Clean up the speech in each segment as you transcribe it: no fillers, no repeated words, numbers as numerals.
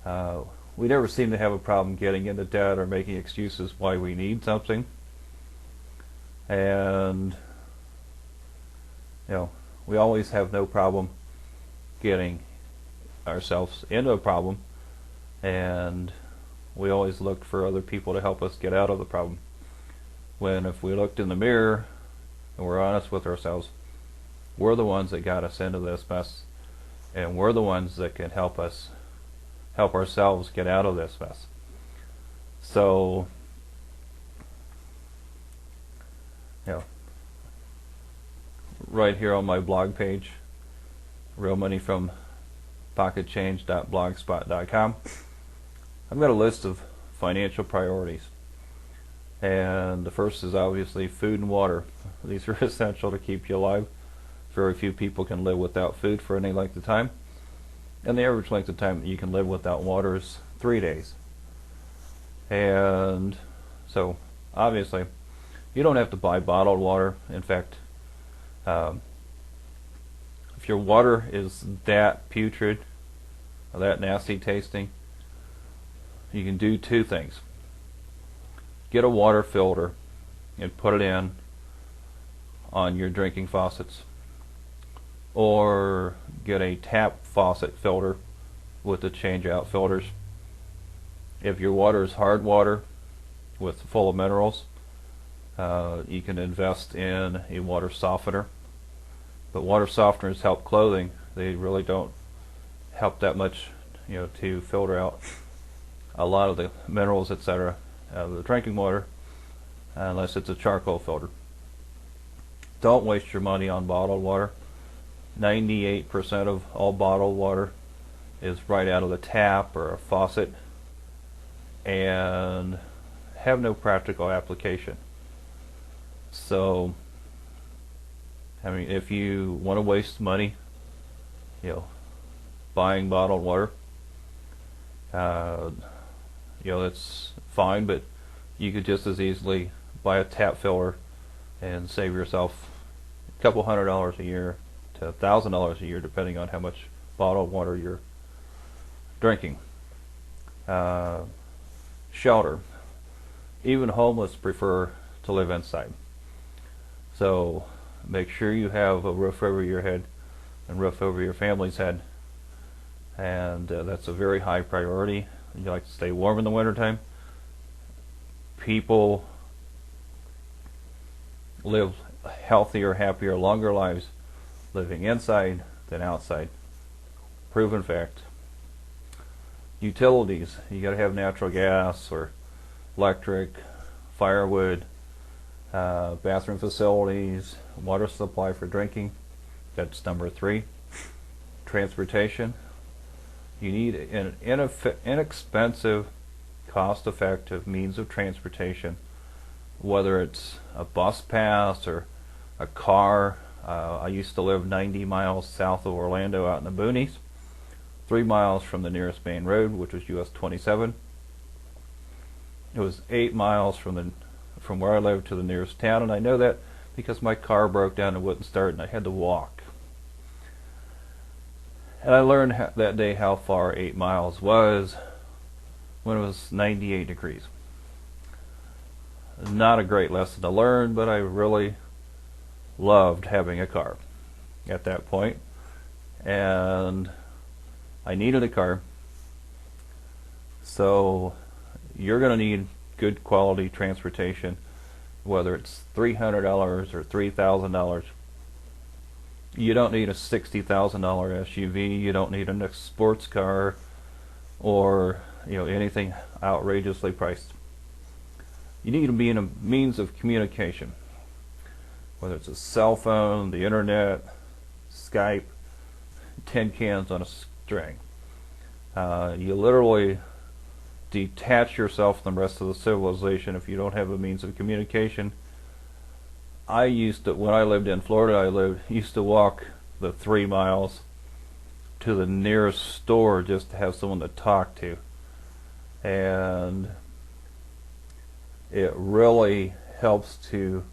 Uh, we never seem to have a problem getting into debt or making excuses why we need something. And we always have no problem getting ourselves into a problem, and we always look for other people to help us get out of the problem. When if we looked in the mirror and we're honest with ourselves, we're the ones that got us into this mess, and we're the ones that can help ourselves get out of this mess. So, right here on my blog page, realmoneyfrompocketchange.blogspot.com, I've got a list of financial priorities. And the first is obviously food and water. These are essential to keep you alive. Very few people can live without food for any length of time. And the average length of time that you can live without water is 3 days. And so, obviously, you don't have to buy bottled water. In fact, if your water is that putrid or that nasty tasting, you can do two things. Get a water filter and put it in on your drinking faucets, or get a tap faucet filter with the change out filters. If your water is hard water full of minerals, you can invest in a water softener. But water softeners help clothing. They really don't help that much, to filter out a lot of the minerals, etc., out of the drinking water, unless it's a charcoal filter. Don't waste your money on bottled water. 98% of all bottled water is right out of the tap or a faucet and have no practical application. So, if you want to waste money, buying bottled water, that's fine, but you could just as easily buy a tap filler and save yourself a couple $100 a year to $1,000 a year, depending on how much bottled water you're drinking. Shelter. Even homeless prefer to live inside. So make sure you have a roof over your head and roof over your family's head. And that's a very high priority. You like to stay warm in the wintertime. People live healthier, happier, longer lives living inside than outside. Proven fact. Utilities. You got to have natural gas or electric, firewood, bathroom facilities, water supply for drinking. That's number 3. Transportation. You need an inexpensive, cost-effective means of transportation, whether it's a bus pass or a car. I used to live 90 miles south of Orlando out in the boonies, 3 miles from the nearest main road, which was US 27. It was 8 miles from where I lived to the nearest town, and I know that because my car broke down and wouldn't start, and I had to walk. And I learned that day how far 8 miles was when it was 98 degrees. Not a great lesson to learn, but I really loved having a car at that point. And I needed a car. So you're going to need good quality transportation, whether it's $300 or $3,000. You don't need a $60,000 SUV. You don't need a sports car or anything outrageously priced. You need to be in a means of communication, whether it's a cell phone, the internet, Skype, tin cans on a string. You literally detach yourself from the rest of the civilization if you don't have a means of communication. I used to, when I lived in Florida, used to walk the 3 miles to the nearest store just to have someone to talk to. And it really helps to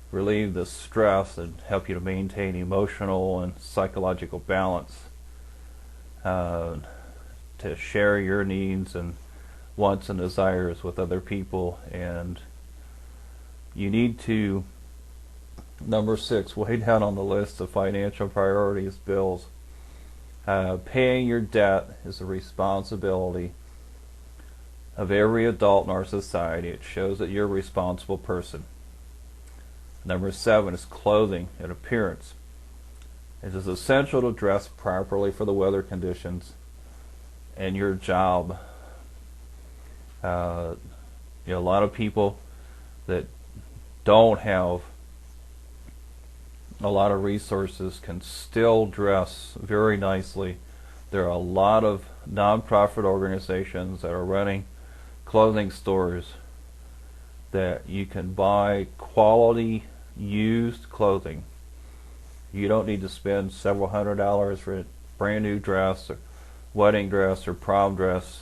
relieve the stress and help you to maintain emotional and psychological balance. to share your needs and wants and desires with other people. And you need to, number 6, way down on the list of financial priorities, bills. Paying your debt is a responsibility of every adult in our society. It shows that you're a responsible person. Number 7 is clothing and appearance. It is essential to dress properly for the weather conditions and your job. A lot of people that don't have a lot of resources can still dress very nicely. There are a lot of nonprofit organizations that are running clothing stores that you can buy quality used clothing. You don't need to spend several $100s for a brand new dress or wedding dress or prom dress.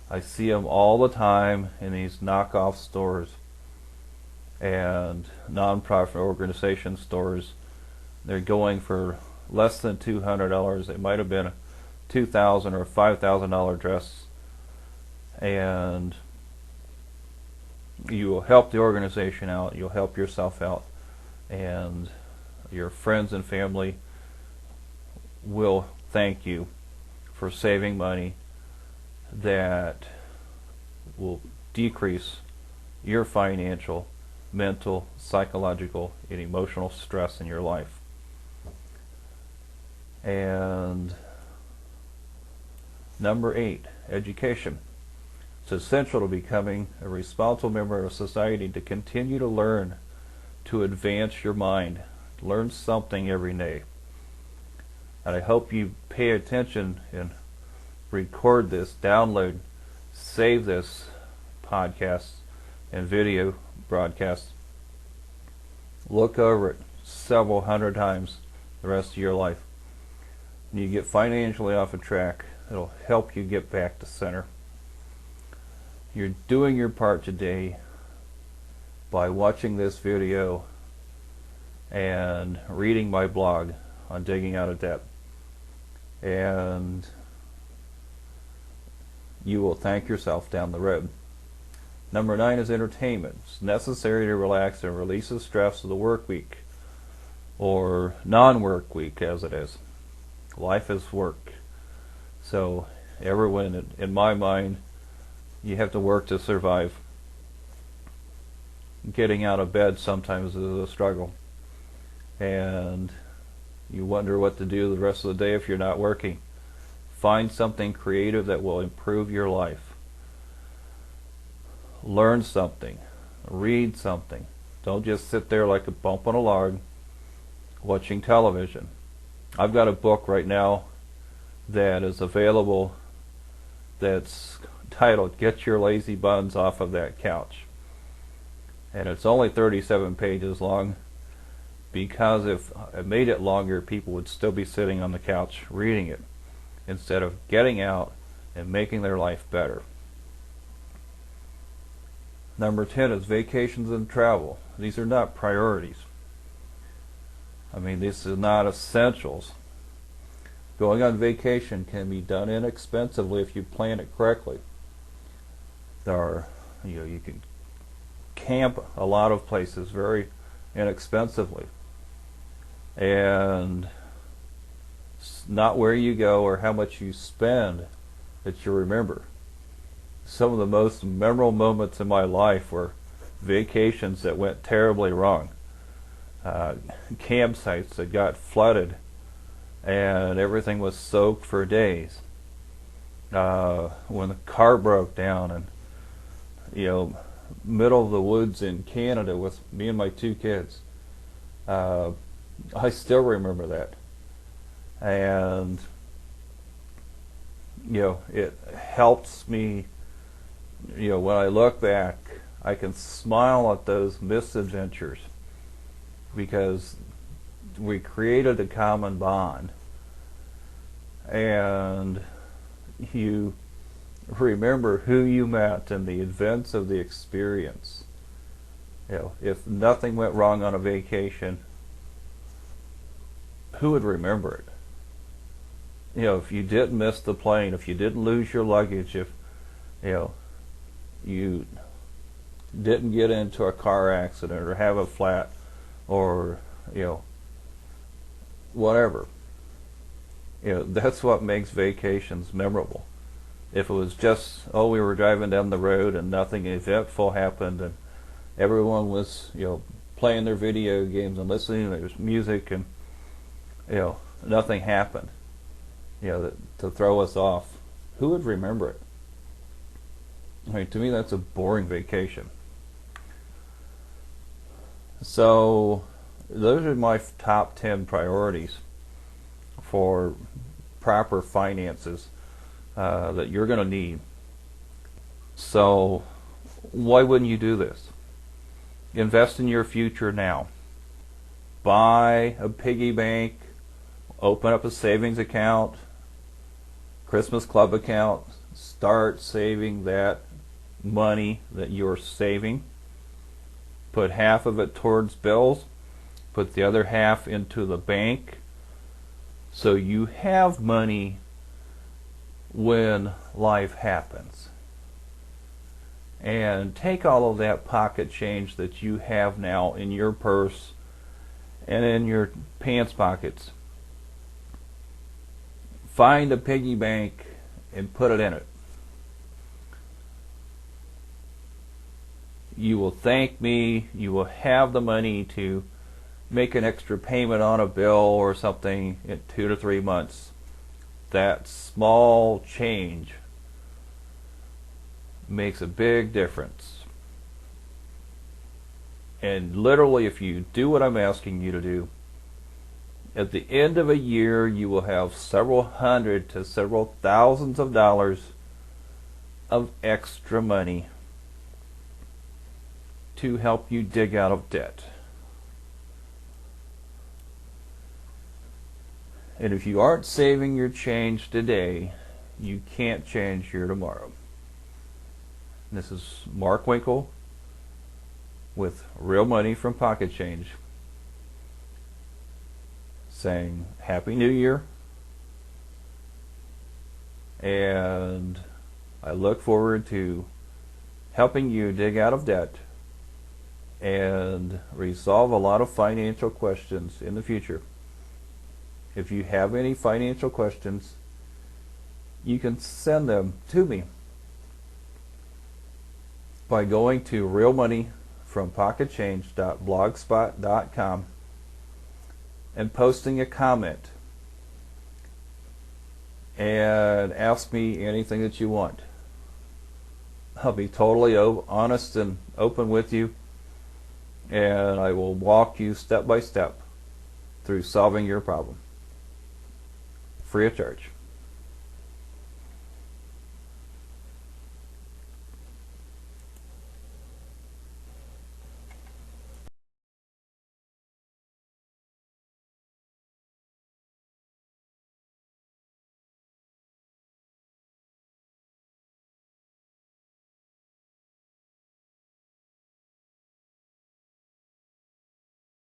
I see them all the time in these knockoff stores and nonprofit organization stores. They're going for less than $200. It might have been a $2,000 or $5,000 dress, and you will help the organization out, you'll help yourself out, and your friends and family will thank you for saving money that will decrease your financial, mental, psychological, and emotional stress in your life. And number 8, education. It's essential to becoming a responsible member of society to continue to learn, to advance your mind. Learn something every day. And I hope you pay attention and record this, download, save this podcast and video broadcast. Look over it several hundred times the rest of your life. When you get financially off of track, it'll help you get back to center. You're doing your part today by watching this video and reading my blog on digging out of debt. And you will thank yourself down the road. Number 9 is entertainment. It's necessary to relax and release the stress of the work week, or non-work week as it is. Life is work. So everyone, in my mind, you have to work to survive. Getting out of bed sometimes is a struggle. And you wonder what to do the rest of the day if you're not working. Find something creative that will improve your life. Learn something. Read something. Don't just sit there like a bump on a log watching television. I've got a book right now that is available that's titled Get Your Lazy Buns Off of That Couch. And it's only 37 pages long, because if I made it longer, people would still be sitting on the couch reading it instead of getting out and making their life better. Number 10 is vacations and travel. These are not priorities. I mean, this is not essentials. Going on vacation can be done inexpensively if you plan it correctly. You can camp a lot of places very inexpensively, and it's not where you go or how much you spend that you remember. Some of the most memorable moments in my life were vacations that went terribly wrong. Campsites that got flooded and everything was soaked for days. When the car broke down, and middle of the woods in Canada with me and my 2 kids. I still remember that. And it helps me, when I look back, I can smile at those misadventures because we created a common bond, and you remember who you met and the events of the experience. If nothing went wrong on a vacation, who would remember it? if you didn't miss the plane, if you didn't lose your luggage, if you know you didn't get into a car accident or have a flat, or whatever, that's what makes vacations memorable. If it was just, oh, we were driving down the road and nothing eventful happened and everyone was playing their video games and listening to their music, and nothing happened to throw us off, who would remember it? I mean, to me, that's a boring vacation. So those are my top 10 priorities for proper finances that you're going to need. So why wouldn't you do this? Invest in your future now. Buy a piggy bank, open up a savings account, Christmas club account, start saving that money that you're saving. Put half of it towards bills, put the other half into the bank, so you have money when life happens. And take all of that pocket change that you have now in your purse and in your pants pockets. Find a piggy bank and put it in it. You will thank me. You will have the money to make an extra payment on a bill or something in 2 to 3 months. That small change makes a big difference. And literally, if you do what I'm asking you to do, at the end of a year you will have several hundred to several thousands of dollars of extra money to help you dig out of debt. And if you aren't saving your change today, you can't change your tomorrow. This is Mark Winkle with Real Money from Pocket Change, saying Happy New Year, and I look forward to helping you dig out of debt and resolve a lot of financial questions in the future. If you have any financial questions, you can send them to me by going to realmoneyfrompocketchange.blogspot.com and posting a comment and ask me anything that you want. I'll be totally honest and open with you, and I will walk you step by step through solving your problem free of charge.